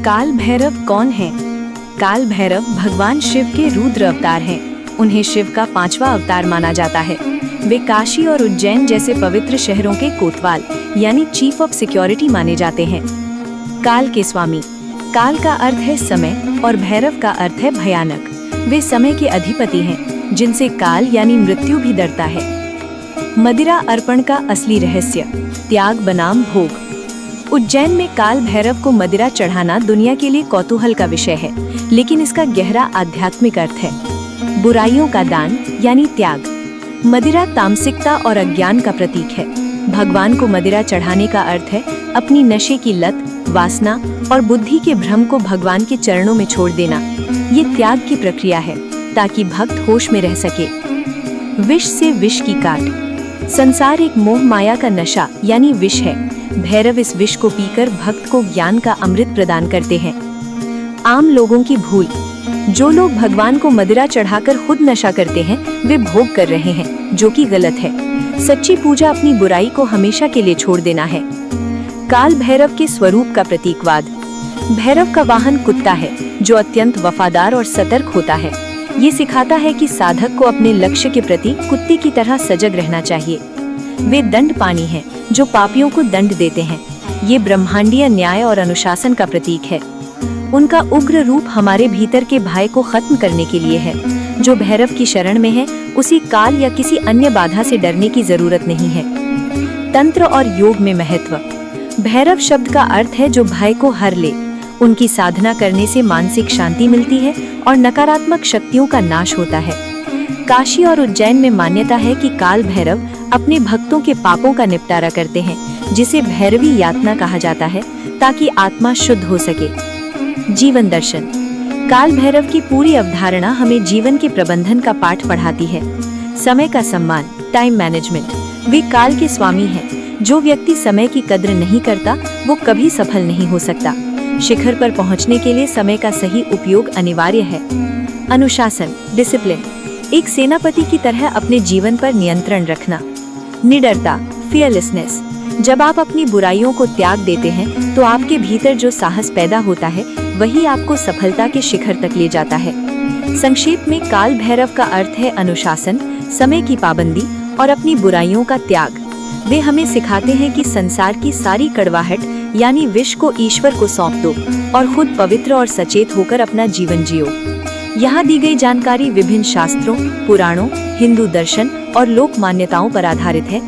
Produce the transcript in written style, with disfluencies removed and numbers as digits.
काल भैरव कौन है? काल भैरव भगवान शिव के रुद्र अवतार हैं। उन्हें शिव का 5वां अवतार माना जाता है। वे काशी और उज्जैन जैसे पवित्र शहरों के कोतवाल यानी चीफ ऑफ सिक्योरिटी माने जाते हैं। काल के स्वामी। काल का अर्थ है समय और भैरव का अर्थ है भयानक। वे समय के अधिपति हैं, जिनसे काल यानी मृत्यु भी डरता है। मदिरा अर्पण का असली रहस्य, त्याग बनाम भोग। उज्जैन में काल भैरव को मदिरा चढ़ाना दुनिया के लिए कौतूहल का विषय है, लेकिन इसका गहरा आध्यात्मिक अर्थ है। बुराइयों का दान यानी त्याग। मदिरा तामसिकता और अज्ञान का प्रतीक है। भगवान को मदिरा चढ़ाने का अर्थ है अपनी नशे की लत, वासना और बुद्धि के भ्रम को भगवान के चरणों में छोड़ देना। ये त्याग की प्रक्रिया है ताकि भक्त होश में रह सके। विष से विष की काट। संसार एक मोह माया का नशा यानी विष है। भैरव इस विष को पीकर भक्त को ज्ञान का अमृत प्रदान करते हैं। आम लोगों की भूल। जो लोग भगवान को मदिरा चढ़ाकर खुद नशा करते हैं, वे भोग कर रहे हैं, जो कि गलत है। सच्ची पूजा अपनी बुराई को हमेशा के लिए छोड़ देना है। काल भैरव के स्वरूप का प्रतीकवाद। भैरव का वाहन कुत्ता है, जो अत्यंत वफादार और सतर्क होता है। ये सिखाता है कि साधक को अपने लक्ष्य के प्रति कुत्ते की तरह सजग रहना चाहिए। वे दंड पानी हैं, जो पापियों को दंड देते हैं। ये ब्रह्मांडीय न्याय और अनुशासन का प्रतीक है। उनका उग्र रूप हमारे भीतर के भय को खत्म करने के लिए है। जो भैरव की शरण में है, उसी काल या किसी अन्य बाधा से डरने की जरूरत नहीं है। तंत्र और योग में महत्व। भैरव शब्द का अर्थ है जो भय को हर ले। उनकी साधना करने से मानसिक शांति मिलती है और नकारात्मक शक्तियों का नाश होता है। काशी और उज्जैन में मान्यता है कि काल भैरव अपने भक्तों के पापों का निपटारा करते हैं, जिसे भैरवी यातना कहा जाता है, ताकि आत्मा शुद्ध हो सके। जीवन दर्शन। काल भैरव की पूरी अवधारणा हमें जीवन के प्रबंधन का पाठ पढ़ाती है। समय का सम्मान, टाइम मैनेजमेंट। वे काल के स्वामी हैं। जो व्यक्ति समय की कद्र नहीं करता, वो कभी सफल नहीं हो सकता। शिखर पर पहुंचने के लिए समय का सही उपयोग अनिवार्य है। अनुशासन, डिसिप्लिन। एक सेनापति की तरह अपने जीवन पर नियंत्रण रखना। निडरता, फियरलेसनेस। जब आप अपनी बुराइयों को त्याग देते हैं, तो आपके भीतर जो साहस पैदा होता है, वही आपको सफलता के शिखर तक ले जाता है। संक्षेप में, काल भैरव का अर्थ है अनुशासन, समय की पाबंदी और अपनी बुराइयों का त्याग। वे हमें सिखाते हैं कि संसार की सारी कड़वाहट यानी विष को ईश्वर को सौंप दो और खुद पवित्र और सचेत होकर अपना जीवन जियो। यहाँ दी गई जानकारी विभिन्न शास्त्रों, पुराणों, हिंदू दर्शन और लोक मान्यताओं पर आधारित है,